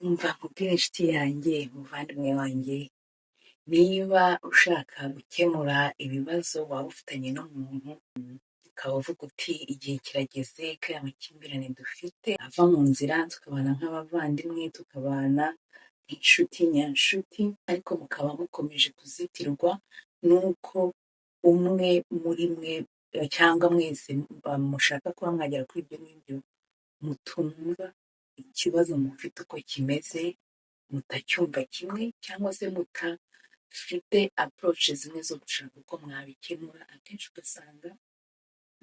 Umva nkubwire inshuti yanjye, muvandimwe wanjye, niba ushaka gukemura ibibazo waba ufitanye n'umuntu, ukaba uvuga uti igihe kirageze ko aya makimbirane dufite ava mu nzira, tukabana nk'abavandimwe, tukabana nk'inshuti nyanshuti, ariko mukaba mukomeje kuzitirwa n'uko umwe muri mwe cyangwa mwese mushaka kuba mwagera kuri ibyo ngibyo, mutumva ikibazo mufite uko kimeze, mutacyumva kimwe, cyangwa se mutafite approach zimwe zo gushaka uko mwabikemura. Akenshi ugasanga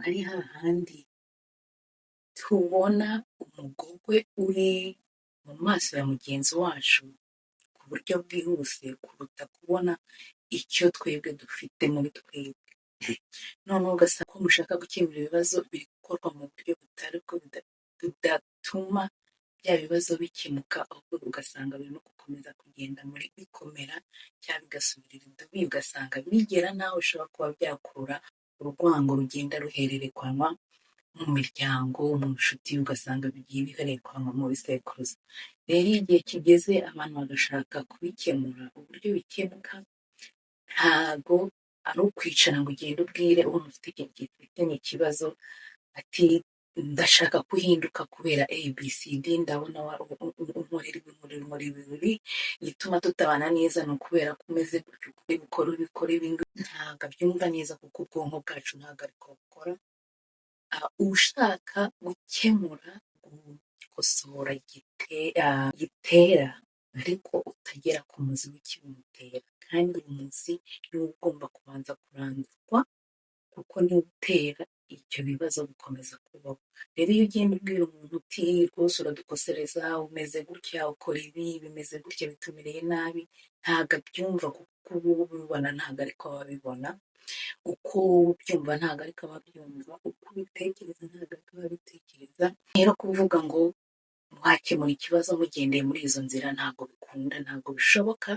ari hahandi tubona umugogwe uri mu maso ya mugenzi wacu ku buryo bwihuse kuruta kubona icyo twebwe dufite muri twebwe. Noneho ugasanga ko mushaka gukemura ibibazo biri gukorwa mu buryo butari bwo, budatuma bya bibazo bikemuka, ahubwo ugasanga birimo gukomeza kugenda muri bikomera cyangwa bigasubirira idubi, ugasanga bigera naho ushobora kuba byakurura urwango rugenda ruhererekanywa mu miryango, mu nshuti, ugasanga bigiye bihererekanywa mu bisekuruza. Rero iyo igihe kigeze abantu bagashaka kubikemura, uburyo bikemuka ntago ari ukwicara ngo ugende ubwire uwo mufitanye ikibazo ati ndashaka kuhinduka kubera abcd, ndabona umuriro bibiri gituma tutabana neza ni ukubera ko umeze gutyo, ubikora ibingi. Ntabwo abyumva neza kuko ubwonko bwacu ntabwo ariko bukora. Ushaka gukemura, gukosora gitera, ariko utagera ku muzi w'ikibimutera, kandi umuzi niwo ugomba kubanza kurandurwa kuko niwo utera ibyo bibazo gukomeza kubaho. Rero iyo ugenda ubwira umuntu uti rwose uradukosereza, umeze gutya, ukora ibi, bimeze gutya, bitumereye nabi, ntabwo abyumva kuko uba ubibona ntabwo ariko ababibona, uko ubyumva ntabwo ariko ababyumva, uko ubitekereza ntabwo ariko ababitekereza. Rero kuvuga ngo wakemura ikibazo mugendeye muri izo nzira ntabwo bikunda, ntabwo bishoboka,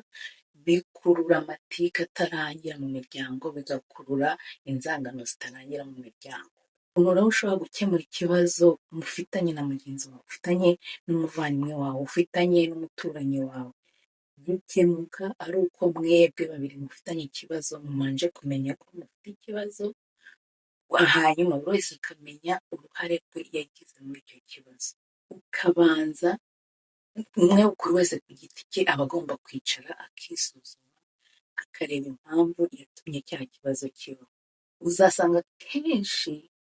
bikurura amatiku atarangira mu miryango, bigakurura inzangano zitarangira mu miryango. Rero ushobora gukemura ikibazo mufitanye na mugenzi wawe, ufitanye n'umuvandimwe wawe, ufitanye n'umuturanyi wawe, bikemuka ari uko mwebwe babiri mufitanye ikibazo, mumanje kumenya ko mufite ikibazo, hanyuma buri wese akamenya uruhare rwe yagize muri icyo kibazo, ukabanza umwe buri wese ku giti cye aba agomba kwicara akisuzuma, akareba impamvu yatumye cya kibazo kibaho. Uzasanga kenshi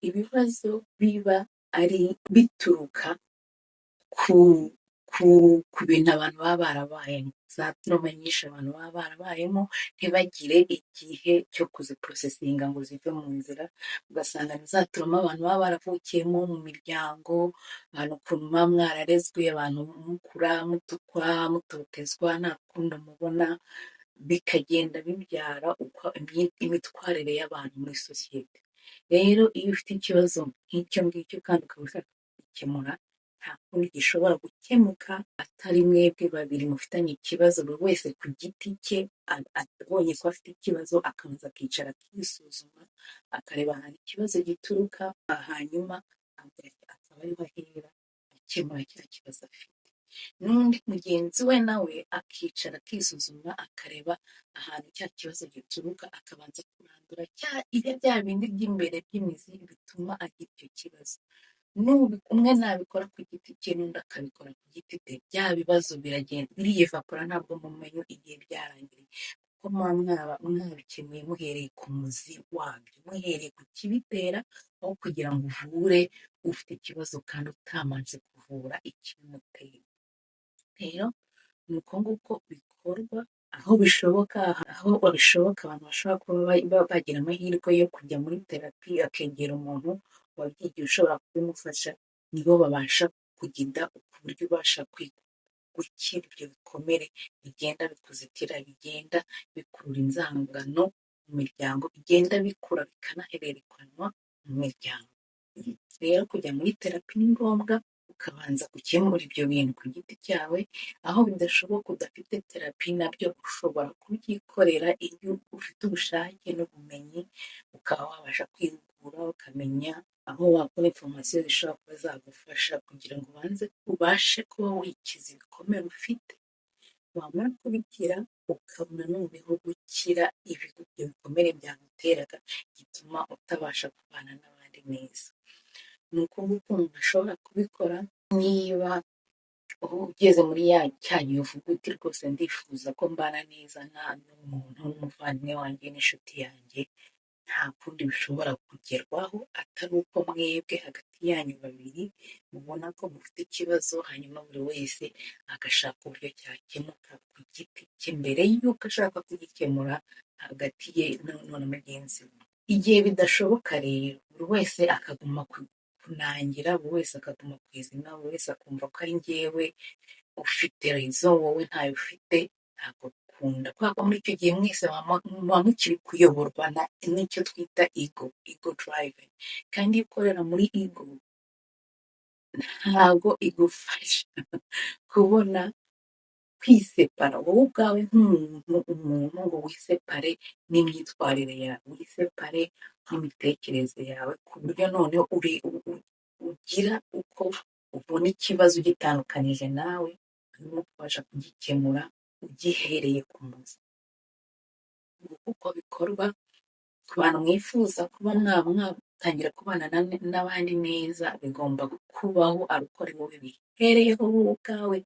ibibazo biba ari bituruka ku bintu abantu baba barabayemo, za trauma nyinshi abantu baba barabayemo, ntibagire igihe cyo kuziprosesinga ngo zive mu nzira. Ugasanga ni za trauma abantu baba baravukiyemo mu miryango, abantu ukuntu muba mwararezwe, abantu mukura mutukwa, mutotezwa, nta rukundo mubona, bikagenda bibyara uko imitwarire y'abantu muri sosiyete. Rero iyo ufite ikibazo nk'icyo ngicyo kandi ukaba ushaka kugikemura, nta kundi gishobora gukemuka atari mwebwe babiri mufitanye ikibazo, buri wese ku giti cye abonye ko afite ikibazo akabanza akicara akisuzuma, akareba ahantu ikibazo gituruka, hanyuma akaba ariho ahera akemura cya kibazo afite. N'undi mugenzi we nawe akicara akisuzuma, akareba ahantu cya kibazo gituruka, akabanza kurandura bya bindi by'imbere by'imizi bituma agira icyo kibazo. Umwe nabikora ku giti cye n'undi akabikora ku giti cye, bya bibazo biragenda biriyevapora, ntabwo mumenye igihe byarangiriye, kuko muba mwabikemuye muhereye ku muzi wabyo, muhereye ku kibitera, aho kugira ngo uvure ufite ikibazo kandi utamanje kuvura ikibimutera. Rero ni uko nguko bikorwa, aho bishoboka abantu bashobora kuba bagira amahirwe yo kujya muri terapi, akegera umuntu wabyigiye ushobora kubimufasha, nibo babasha kugira ku buryo ubasha gukira ibyo bikomere bigenda bikuzitira, bigenda bikurura inzangano mu miryango, bigenda bikura bikanahererekanywa mu miryango. Rero kujya muri terapi ni ngombwa, ukabanza gukemura ibyo bintu ku giti cyawe, aho bidashoboka udafite terapi nabyo ushobora kubyikorera iyo ufite ubushake n'ubumenyi, ukaba wabasha kwihugura gusesengura ukamenya aho wakura informasiyo zishobora kuba zagufasha kugira ngo ubanze ubashe kuba wikiza ibikomere ufite, wamara kubikira ukabona noneho gukira ibyo bikomere byaguteraga gituma utabasha kubana n'abandi neza. Ni uko nguko umuntu ashobora kubikora niba ugeze muri cya gihe uvuga uti rwose ndifuza ko mbana neza n'umuntu n'umuvandimwe wanjye n'inshuti yanjye, nta kundi bishobora kugerwaho atari uko mwebwe hagati yanyu babiri mubona ko mufite ikibazo, hanyuma buri wese agashaka uburyo cyakemuka ku giti cye mbere y'uko ashaka kugikemura hagati ye na mugenzi we. Igihe bidashoboka rero buri wese akaguma kunangira, buri wese akaguma ku izina, buri wese akumva ko ari njyewe ufite rezo wowe ntayo ufite, ntabwo bikunda kubera ko muri icyo gihe mwese muba mukiri kuyoborwa n'icyo twita ego driving, kandi iyo ukorera muri ego ntabwo igufasha kubona kwisepara wowe ubwawe nk'umuntu ngo wisepare n'imyitwarire yawe, wisepare n'imitekerereze yawe, ku buryo noneho ugira uko ubona ikibazo ugitandukanije nawe, urimo kubasha kugikemura ugihereye ku muzi. Uko bikorwa ku bantu mwifuza kuba mwatangira kubana n'abandi neza, bigomba kubaho ari uko ari wowe bihereyeho wowe ubwawe,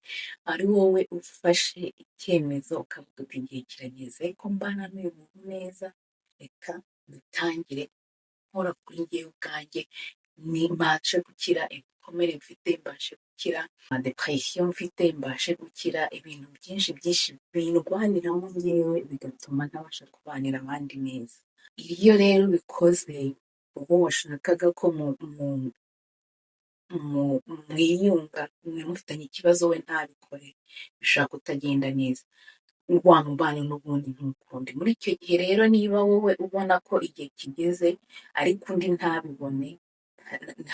ari wowe ufashe icyemezo ukavuga uti igihe kirageze ko mbana n'uyu muntu neza, reka dutangire nkora kuri njyewe ubwanjye, mbashe gukira ibikomere mfite, mbashe gukira depression mfite, mbashe gukira ibintu byinshi bindwaniramo njyewe bigatuma ntabasha kubanira abandi neza. Iyo rero bikoze ubwo washakaga ko mwiyunga mwe mufitanye ikibazo we ntabikore, bishobora kutagenda neza, wa mubano n'ubundi ntukunde. Muri icyo gihe rero niba wowe ubona ko igihe kigeze ariko undi ntabibone,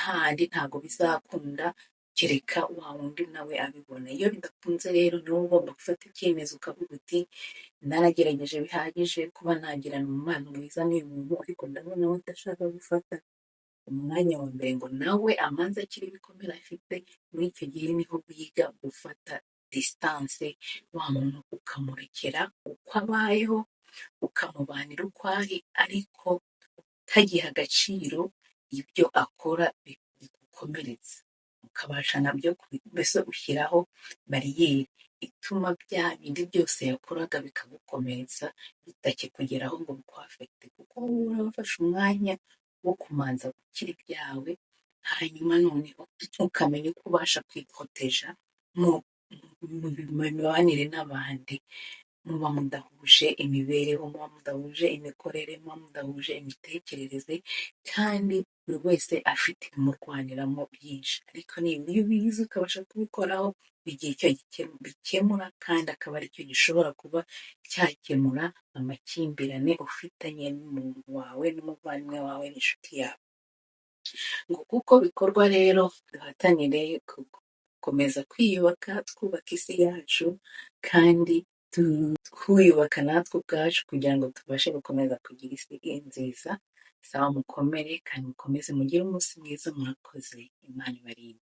hahandi ntabwo bizakunda kereka wa wundi nawe abibona. Iyo bidakunze rero niwe ugomba gufata icyemezo ukavuga uti naragerageje bihagije kuba nagirana umubano mwiza n'uyu muntu, ariko ndabona we adashaka gufata umwanya wa mbere ngo nawe amanze akiri ibikomere afite. Muri icyo gihe niho wiga gufata distance, wa muntu ukamurekera uko abayeho, ukamubanira uko ari, ariko utagiha agaciro ibyo akora bigukomeretsa, ukabasha nabyo mbese ushyiraho bariyeri ituma bya bindi byose yakoraga bikagukomeretsa bitakikugeraho ngo bikwafekite, kuko wowe urabafashe umwanya wo kumanza gukira ibyawe, hanyuma noneho ukamenya uko ubasha kwikoteja mu mibanire n'abandi, muba mudahuje imibereho, muba mudahuje imikorere, muba mudahuje imitekerereze, kandi buri wese afite ibimurwaniramo byinshi, ariko niba iyo ubizi ukabasha kubikoraho bigira icyo bikemura, kandi akaba aricyo gishobora kuba cyakemura amakimbirane ufitanye n'umuntu wawe n'umuvandimwe wawe n'inshuti yawe. Ngo kuko bikorwa rero duhatanire gukomeza kwiyubaka, twubaka isi yacu, kandi twiyubaka natwe ubwacu kugira ngo tubashe gukomeza kugira isi nziza. Sawa, mukomere kandi mukomeze mugire umunsi mwiza, mwakoze, Imana ibarinde.